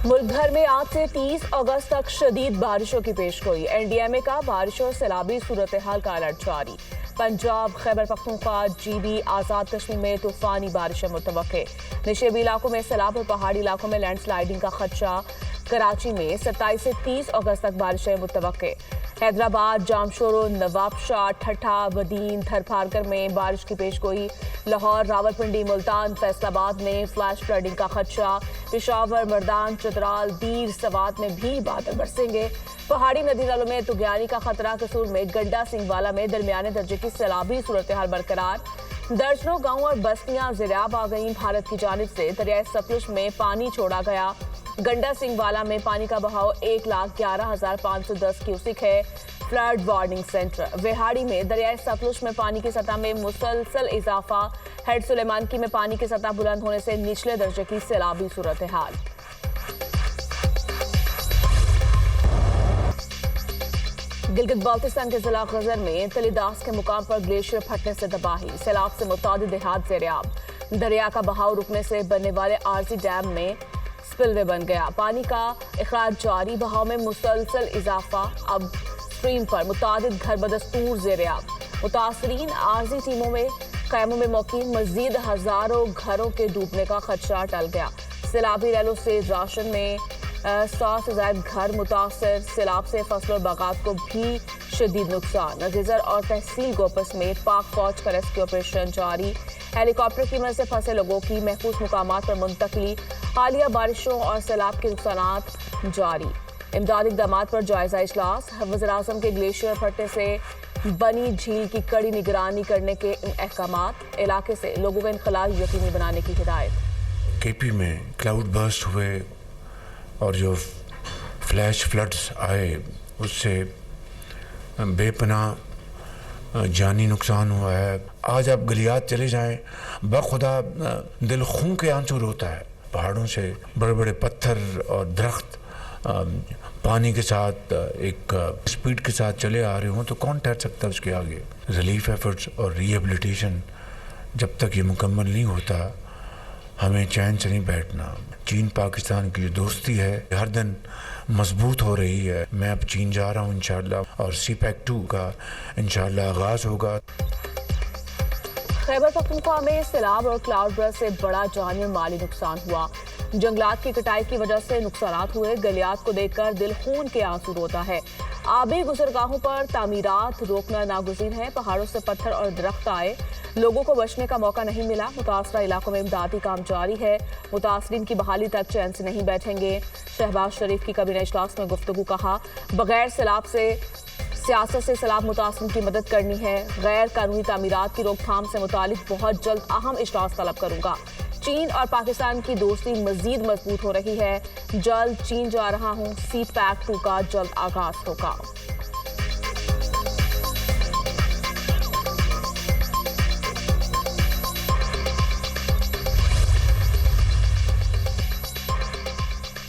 मुल्क भर में आज से 30 अगस्त तक शदीद बारिशों की पेशगोई। एनडीएमए का बारिश और सैलाबी सूरत हाल का अलर्ट जारी। पंजाब, खैबर पख्तूनख्वा, जीबी, आजाद कश्मीर में तूफानी बारिशें मुतवक्के। निचेबी इलाकों में सैलाब और पहाड़ी इलाकों में लैंडस्लाइडिंग का खदशा। कराची में 27 से 30 अगस्त तक बारिशें मुतवक्के। हैदराबाद, जामशोरो, नवाबशाह, ठट्ठा, वदीन, थरपारकर में बारिश की पेशगोई। लाहौर, रावलपिंडी, मुल्तान, फैसलाबाद में फ्लैश फ्लडिंग का खदशा। पेशावर, मर्दान, चतराल, दीर, सवात में भी बादल बरसेंगे। पहाड़ी नदी नालों में तुगयानी का खतरा। कसूर में गंडा सिंहवाला में दरमियाने दर्जे की सैलाबी सूरत हाल बरकरार। दर्जनों गांव और बस्तियां ज़ेराब आ गईं। भारत की जानिब से दरियाए सतलुज में पानी छोड़ा गया। गंडा सिंहवाला में पानी का बहाव 1,11,510 क्यूसिक है। Flood warning centre. वेहाड़ी में दरियाए सतलुज में पानी की सतह में मुसलसल इजाफा। हेड सुलेमानकी में पानी की सतह बुलंद होने से निचले दर्जे की सैलाबी सूरत हाल। गिलगित बाल्टिस्तान के जिला गजर में तलीदास के मुकाम पर ग्लेशियर फटने से तबाही। सैलाब से मुतादिद देहात ज़ेरियाब। दरिया का बहाव रुकने से बनने वाले आरजी डैम में स्पिलवे बन गया। पानी का इखराज जारी। बहाव में मुसलसल इजाफा। अब स्ट्रीम पर मुतादिद घर बदस्तूर ज़ेरियाब। मुतासरीन आरजी टीमों में क़यामों में मौकीन। मज़ीद हज़ारों घरों के डूबने का खदशा टल गया। सैलाबी रैलों से राशन में 100 से ज़ायद घर मुतासर। सैलाब से फसल और बागात को भी शदीद नुकसान। गिजर और तहसील गोपस में पाक फौज का रेस्क्यू ऑपरेशन जारी। हेलीकॉप्टर की मदद से फंसे लोगों की महफूज मुकामात पर मुंतकली। हालिया बारिशों और सैलाब के नुकसानात जारी। इमदादी इक़दामात पर जायजा इजलास। वज़ीर-ए-आज़म के ग्लेशियर फटने से बनी झील की कड़ी निगरानी करने के अहकामात। इलाके से लोगों का इनखला यकीनी बनाने की हिदायत। केपी में क्लाउड बर्स्ट हुए और जो फ्लैश फ्लड्स आए उससे बेपनाह जानी नुकसान हुआ है। आज आप गलियात चले जाएं, बखुदा दिल खून के आंसू रोता है। पहाड़ों से बड़े बड़े पत्थर और दरख्त पानी के साथ एक स्पीड के साथ चले आ रहे हों तो कौन ठहर सकता है उसके आगे। रिलीफ एफर्ट्स और रिहेबिलिटेशन जब तक ये मुकम्मल नहीं होता हमें चैन से नहीं बैठना। चीन पाकिस्तान की जो दोस्ती है हर दिन मजबूत हो रही है। मैं अब चीन जा रहा हूँ इंशाअल्लाह और CPEC 2 का इंशाअल्लाह आगाज होगा। खैबर पख्तूनख्वा में सैलाब और क्लाउड बर्स्ट से बड़ा जानी और माली नुकसान हुआ। जंगलात की कटाई की वजह से नुकसानात हुए। गलियात को देखकर दिल खून के आंसू रोता है। आबी गुजरगाहों पर तामीरात रोकना नागुज़ीर है। पहाड़ों से पत्थर और दरख्त आए, लोगों को बचने का मौका नहीं मिला। मुतासरा इलाकों में इमदादी काम जारी है। मुतासरीन की बहाली तक चैन से नहीं बैठेंगे। शहबाज शरीफ की कैबिनेट इजलास में गुफ्तगू। कहा बगैर सैलाब से सियासत से सैलाब मुतासरीन की मदद करनी है। गैर कानूनी तामीरात की रोकथाम से मुतालिक बहुत जल्द अहम इजलास तलब करूंगा। चीन और पाकिस्तान की दोस्ती मजीद मजबूत हो रही है। जल्द चीन जा रहा हूं। CPEC 2 का जल्द आगाज होगा।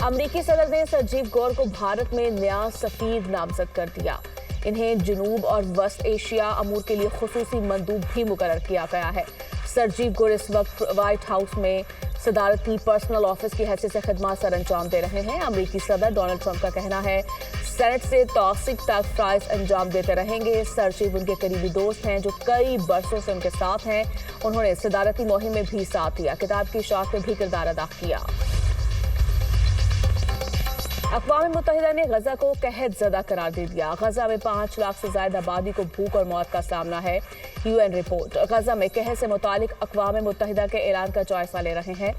अमरीकी सदर ने सरजीव गौर को भारत में नया सफीर नामजद कर दिया। इन्हें जनूब और वस्त एशिया अमूर के लिए खुसूसी मंदूब भी मुकर्रर किया गया है। सरजीव गौर इस वक्त व्हाइट हाउस में सदारती पर्सनल ऑफिस की हैसियत से खिदमत सर अंजाम दे रहे हैं। अमरीकी सदर डोनाल्ड ट्रंप का कहना है सेनेट से तौसीक तक फ्राइज अंजाम देते रहेंगे। सरजीव उनके करीबी दोस्त हैं जो कई बरसों से उनके साथ हैं। उन्होंने सदारती मुहिम में भी साथ दिया। किताब की शाख में भी किरदार अदा किया। अक़वाम मुत्तहिदा ने गजा को कहत ज़दा करार दे दिया। गजा में 5 लाख से ज़ायद आबादी को भूख और मौत का सामना है। UN report. गजा में कहत से मुतालिक अक़वाम मुत्तहिदा के ऐलान का जायजा ले रहे हैं।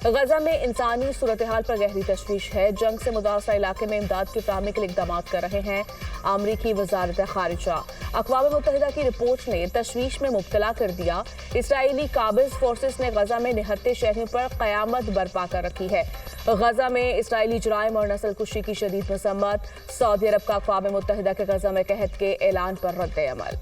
गजा में इंसानी सूरत हाल पर गहरी तशवीश है। जंग से मुतासरा इलाके में इमदाद की फराहमी के लिए इक़दाम कर रहे हैं। अमरीकी वज़ारत ख़ारिजा। अक़वाम मुत्तहिदा की रिपोर्ट ने तशवीश में मुब्तला कर दिया। इसराइली काबिज़ फोर्सेस ने गजा में निहत्ते शहरों पर क़यामत बर्पा कर रखी है। गजा में इसराइली जुराइम और नस्ल कुशी की शदीद मज़म्मत। सऊदी अरब का अक़वाम मुत्तहिदा के गजा में कहत के ऐलान पर रद्द अमल।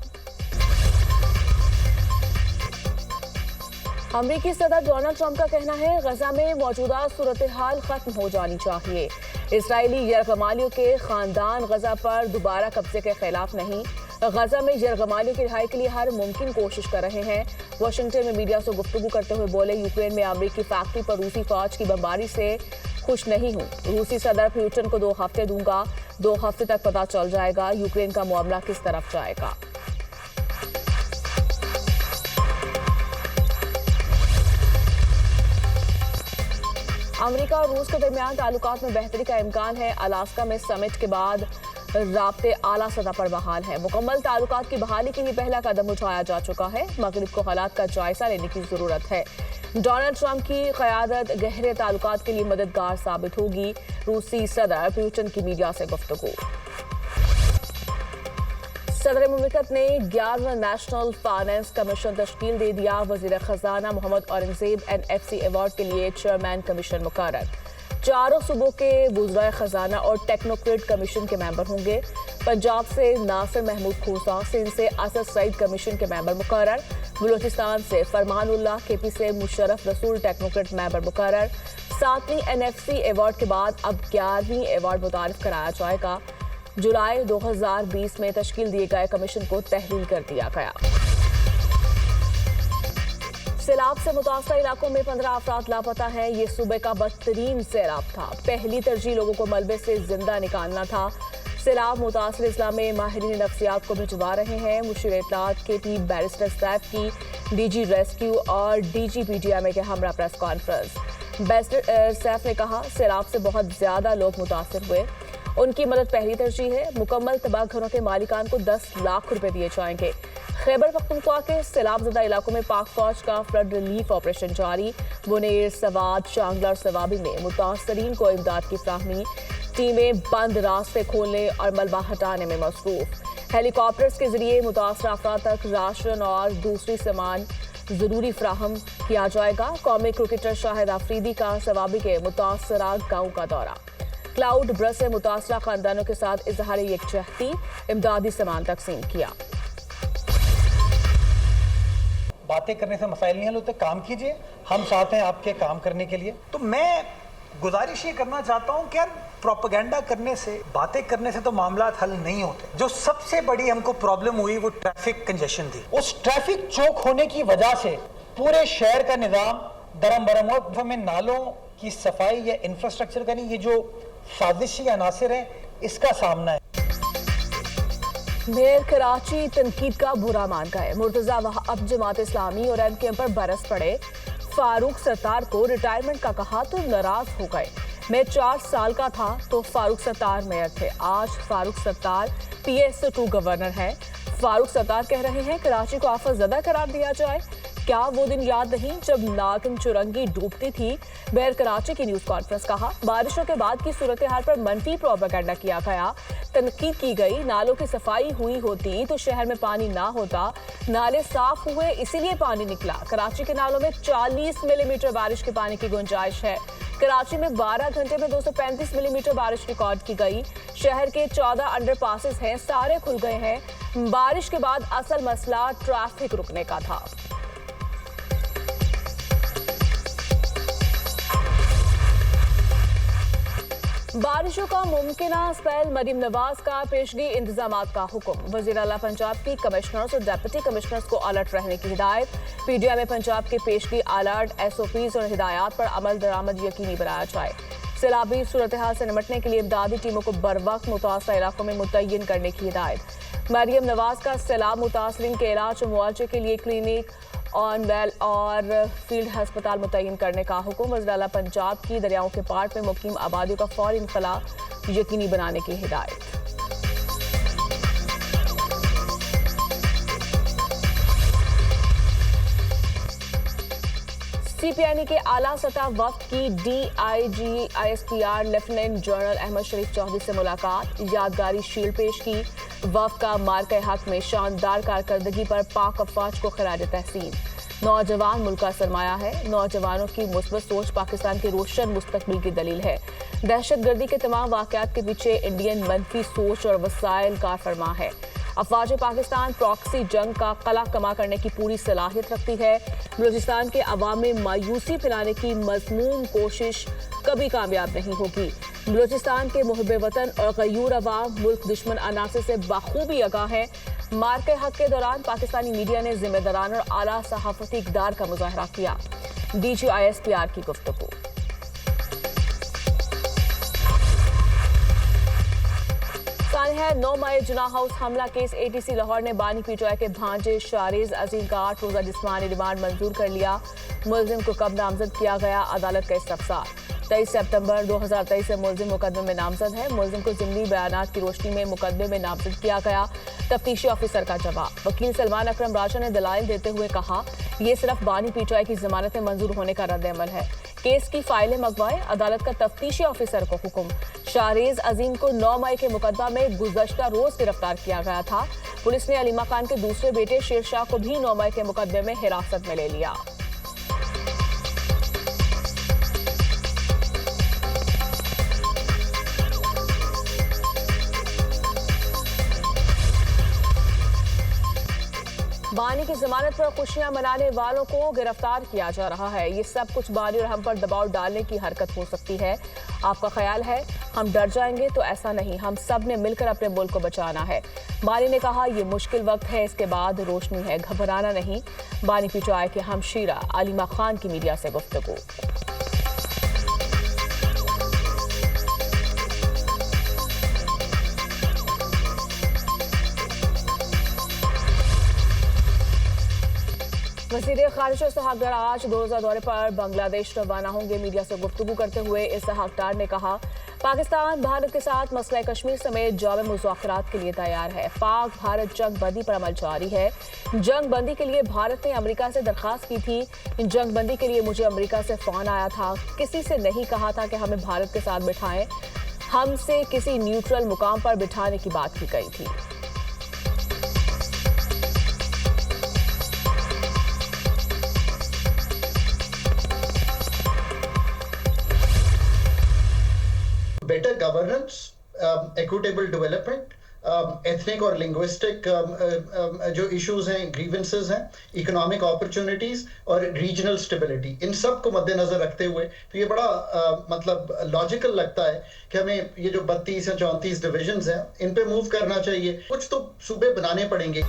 अमरीकी सदर डोनाल्ड ट्रंप का कहना है गजा में मौजूदा सूरत हाल खत्म हो जानी चाहिए। इसराइली यरगमालियों के खानदान गजा पर दोबारा कब्जे के खिलाफ नहीं। गजा में यरगमालियों की रिहाई के लिए हर मुमकिन कोशिश कर रहे हैं। वाशिंगटन में मीडिया से गुफ्तगू करते हुए बोले यूक्रेन में अमरीकी फैक्ट्री पर रूसी फौज की बमबारी से खुश नहीं हूं। रूसी सदर पुतिन को 2 हफ्ते दूंगा। 2 हफ्ते तक पता चल जाएगा यूक्रेन का मामला किस तरफ जाएगा। अमेरिका और रूस के दरमियान ताल्लुकात में बेहतरी का इम्कान है। अलास्का में समिट के बाद राब्ते आला सतह पर बहाल है। मुकम्मल ताल्लुकात की बहाली के लिए पहला कदम उठाया जा चुका है। मगरिब को हालात का जायजा लेने की जरूरत है। डोनाल्ड ट्रंप की क़यादत गहरे ताल्लुकात के लिए मददगार साबित होगी। रूसी सदर पुतिन की मीडिया से गुफ्तगू। सदर मुमलिकत ने 11वां नेशनल फाइनेंस कमीशन तश्कील दे दिया। वज़ीर ख़जाना मोहम्मद औरंगज़ेब NFC अवार्ड के लिए चेयरमैन कमीशन मुकर्रर। चारों सूबों के वज़राए ख़जाना और टेक्नोक्रेट कमीशन के मेंबर होंगे। पंजाब से नासिर महमूद खोसा, सिंध से असद सईद कमीशन के मेंबर मुकर्रर। बलूचिस्तान से फरमानुल्लाह, KP से मुशर्रफ रसूल टेक्नोक्रेट मेंबर मुकर्रर। 7वीं NFC अवार्ड के बाद अब 11वीं अवार्ड मुतारिफ कराया जाएगा। जुलाई 2020 में तश्कील दिए गए कमीशन को तहलील कर दिया गया। सैलाब से मुतासर इलाकों में 15 अफराद लापता हैं। ये सूबे का बदतरीन सैलाब था। पहली तरजीह लोगों को मलबे से जिंदा निकालना था। सैलाब मुतासर इस्ला में माहिरीन नफ्सियात को भिजवा रहे हैं। मुशीर इत्तलात KP बैरिस्टर सैफ की DG रेस्क्यू और DG PTMA के हमरा प्रेस कॉन्फ्रेंस। बैरिस्टर सैफ ने कहा, सैलाब से बहुत ज्यादा लोग मुतासर हुए, उनकी मदद पहली तरजीह है। मुकम्मल तबाह घरों के मालिकान को 10 लाख रुपए दिए जाएंगे। खैबर पख्तूनख्वा के सैलाबज़दा इलाकों में पाक फौज का फ्लड रिलीफ ऑपरेशन जारी। बुनेर, सवात, शांगला और सवाबी में मुतासरीन को इमदाद की फ्राहमी। टीमें बंद रास्ते खोलने और मलबा हटाने में मसरूफ। हेलीकॉप्टर्स के जरिए मुतासर अफराद तक राशन और दूसरी सामान जरूरी फ्राहम किया जाएगा। कौमी क्रिकेटर शाहिद आफरीदी का सवाबी के मुतासरा गाँव का दौरा। क्लाउड ब्रश से मुतासरा खानदानों के साथ इजहार यकजहती, इमदादी सामान तकसीम किया। बातें करने से मसाइल नहीं हल होते, काम कीजिए, हम साथ हैं आपके काम करने के लिए। तो मैं गुजारिश ये करना चाहता हूँ कि यार प्रोपेगेंडा करने से, बातें करने से तो मामला हल नहीं होते। जो सबसे बड़ी हमको प्रॉब्लम हुई वो ट्रैफिक कंजेशन थी। उस ट्रैफिक चौक होने की वजह से पूरे शहर का निज़ाम दरम बरम हो। हमें नालों की सफाई या इंफ्रास्ट्रक्चर का नहीं, ये जो साजिशी अनासिर है इसका सामना है। मेयर कराची तनकीद का बुरा मान गए। मुर्तजा वहाब जमात इस्लामी और MKM पर बरस पड़े। फारूक सत्तार को रिटायरमेंट का कहा तो नाराज हो गए। मैं 4 साल का था तो फारूक सत्तार मेयर थे। आज फारूक सत्तार PS2 गवर्नर है। फारूक सत्तार कह रहे हैं कराची को आफत ज़दा करार दिया जाए। क्या वो दिन याद नहीं जब नागिन चुरंगी डूबती थी? मेयर कराची की न्यूज कॉन्फ्रेंस। कहा, बारिशों के बाद की सूरत हाल पर मनफी प्रोपेगेंडा किया गया, तनकीद की गई। नालों की सफाई हुई होती तो शहर में पानी ना होता। नाले साफ हुए इसीलिए पानी निकला। कराची के नालों में 40 मिलीमीटर बारिश के पानी की गुंजाइश है। कराची में 12 घंटे में 235 मिलीमीटर बारिश रिकॉर्ड की गई। शहर के 14 अंडरपासेस हैं, सारे खुल गए हैं। बारिश के बाद असल मसला ट्रैफिक रुकने का था। बारिशों का मुमकिना स्पेल, मरीम नवाज का पेशगी इंतजामात का हुक्म। वज़ीर आला पंजाब की कमिश्नर्स और डिप्टी कमिश्नर्स को अलर्ट रहने की हिदायत। PDM पंजाब के पेशगी अलर्ट, SOPs और हिदायत पर अमल दरामद यकीनी बनाया जाए। सैलाबी सूरत हाल से निपटने के लिए इमदादी टीमों को बर वक्त मुतासर इलाकों में मुतय्यन करने की हिदायत। मरीम नवाज का सैलाब मुतासरीन के इलाज और मुआवजे के लिए क्लिनिक, ऑन वेल और फील्ड हस्पताल मुतय्यन करने का हुक्म। वज़ीर आला पंजाब की दरियाओं के पार में मुकीम आबादियों का फौरी इंखला यकीनी बनाने की हिदायत। CPNE के आला सतह वफ्द की DIG ISPR lieutenant general Ahmed Sharif Chaudhry से मुलाकात। यादगारी शील्ड पेश की। वफ्द का मार्के हक में शानदार कारकर्दगी पर पाक अफवाज को खराज तहसीन। नौजवान मुल्क का सरमाया है। नौजवानों की मुस्बत सोच पाकिस्तान के रोशन मुस्तकबिल की दलील है। दहशतगर्दी के तमाम वाक़यात के पीछे इंडियन मनफी सोच और वसाइल कार फरमा है। अफवाज पाकिस्तान प्रॉक्सी जंग का कला कमा करने की पूरी सलाहियत रखती है। बलूचिस्तान के अवाम में मायूसी फैलाने की मज़मूम कोशिश कभी कामयाब नहीं होगी। बलूचिस्तान के मुहब्बे वतन और गयूर अवाम मुल्क दुश्मन अनासर से बखूबी आगाह है। मार्के हक के दौरान पाकिस्तानी मीडिया ने जिम्मेदाराना और आला सहाफती इक़दार का मुजाहरा किया। DG ISPR की गुफ्तगू। जाने है 9 मई जिना हाउस हमला केस। एटीसी लाहौर ने बानी पीटीआई के भांजे शारेज अजीम का 8 रोजा जिस्मानी रिमांड मंजूर कर लिया। मुलजिम को कब नामजद किया गया, अदालत का इस्तफसार। 23 सितंबर 2023 से मुलजिम मुकदमे में नामजद है। मुलजिम को ज़िमनी बयानात की रोशनी में मुकदमे में नामजद किया गया। तफ्तीशी ऑफिसर का जवाब। वकील सलमान अकरम राजा ने दलाइल देते हुए कहा, ये सिर्फ बानी पीटीआई की जमानत में मंजूर होने का रद्द-ए-अमल है। केस की फाइलें मंगवाएं, अदालत का तफ्तीशी ऑफिसर को हुक्म। शारेज अजीम को 9 मई के मुकदमा में गुज़श्ता रोज गिरफ्तार किया गया था। पुलिस ने अलीमा खान के दूसरे बेटे शेरशाह को भी 9 मई के मुकदमे में हिरासत में ले लिया। बानी की जमानत पर खुशियां मनाने वालों को गिरफ्तार किया जा रहा है। ये सब कुछ बानी और हम पर दबाव डालने की हरकत हो सकती है। आपका ख्याल है हम डर जाएंगे? तो ऐसा नहीं, हम सब ने मिलकर अपने मुल्क को बचाना है। बानी ने कहा, ये मुश्किल वक्त है, इसके बाद रोशनी है, घबराना नहीं। बानी पीटीआई के हमशीरा अलीमा खान की मीडिया से गुफ्तगू। वज़ीर ख़ारिजा इसहाक़ डार आज 2 रोज़ा दौरे पर बांग्लादेश रवाना होंगे। मीडिया से गुफ्तगू करते हुए इसहाक़ डार ने कहा, पाकिस्तान भारत के साथ मसला कश्मीर समेत जामे मुज़ाकरात के लिए तैयार है। पाक भारत जंग बंदी पर अमल जारी है। जंग बंदी के लिए भारत ने अमेरिका से दरख्वास्त की थी। जंग बंदी के लिए मुझे अमेरिका से फ़ोन आया था। किसी से नहीं कहा था कि हमें भारत के साथ बिठाएं, हमसे किसी न्यूट्रल मुकाम पर बिठाने की बात की गई थी। better governance, equitable development, ethnic और linguistic जो issues हैं, grievances हैं, economic opportunities और regional stability, इन सब को मद्देनजर रखते हुए तो ये बड़ा मतलब लॉजिकल लगता है कि हमें ये जो 32 या 34 डिविजन्स हैं इन पे मूव करना चाहिए। कुछ तो सूबे बनाने पड़ेंगे।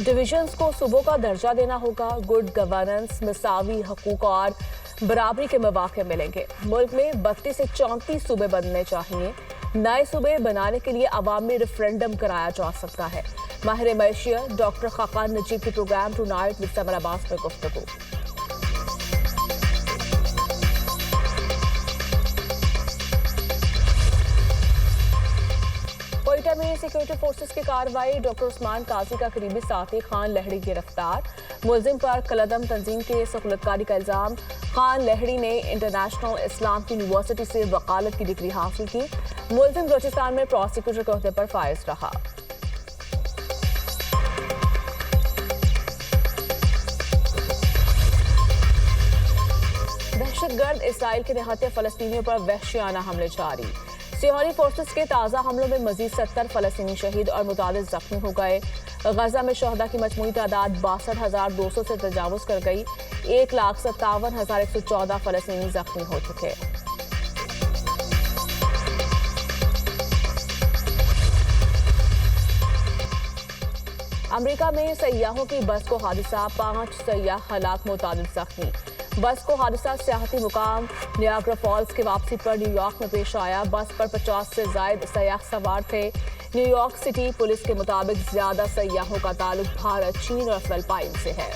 डिविजन्स को सूबों का दर्जा देना होगा। गुड गवर्नेंस, मिसावी हकूक और बराबरी के मौके मिलेंगे। मुल्क में 32 से 34 सूबे बनने चाहिए। नए सूबे बनाने के लिए अवामी रेफरेंडम कराया जा सकता है। माहिर मैशियत डॉक्टर खाकान नजीब के program tonight with Samar Abbas में गुफ्तगू। कोयटा में सिक्योरिटी फोर्सेस की कार्रवाई। डॉक्टर उस्मान काजी का करीबी साथी खान लहड़ी गिरफ्तार। मुलजिम पर कलदम तंजीम के सहूलतकारी का इल्जाम। खान लहड़ी ने इंटरनेशनल इस्लामिक यूनिवर्सिटी से वकालत की डिग्री हासिल की। मुलजिम बलूचिस्तान में प्रोसिक्यूटर के ओहदे पर फाइज रहा। दहशतगर्द इसराइल के निहत्ते फलस्तीनियों पर वहशियाना हमले जारी। सियाहरी फोर्सेस के ताज़ा हमलों में मजीद 70 फलस्तीनी शहीद और मुतादिद जख्मी हो गए। गजा में शहदा की मजमूई तादाद 62,200 से तजावुज़ कर गई। 1,57,114 फलस्तीनी जख्मी हो चुके। अमेरिका में सयाहों की बस को हादसा, 5 सयाह हलाक, मुतादिद जख्मी। बस को हादसा सियाहती मुकाम नियाग्रा फॉल्स की वापसी पर न्यूयॉर्क में पेश आया। बस पर 50 से ज्यादा सयाह सवार थे। न्यूयॉर्क सिटी पुलिस के मुताबिक ज्यादा सयाहों का ताल्लुक भारत, चीन और फिलिपाइन से है।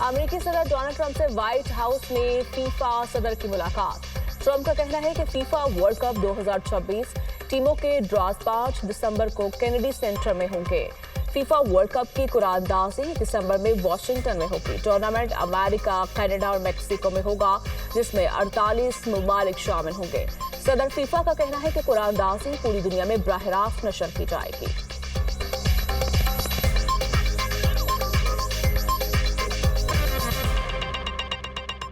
अमेरिकी सदर डोनाल्ड ट्रंप से व्हाइट हाउस में फीफा सदर की मुलाकात। ट्रंप का कहना है कि फीफा वर्ल्ड कप 2026 टीमों के ड्रॉज 5 दिसंबर को केनेडी सेंटर में होंगे। फीफा वर्ल्ड कप की कुरानदाजी दिसंबर में वाशिंगटन में होगी। टूर्नामेंट अमेरिका, कनाडा और मेक्सिको में होगा, जिसमें 48 ममालिक शामिल होंगे। सदर फीफा का कहना है कि कुरानदाजी पूरी दुनिया में बराह रास्त नशर की जाएगी।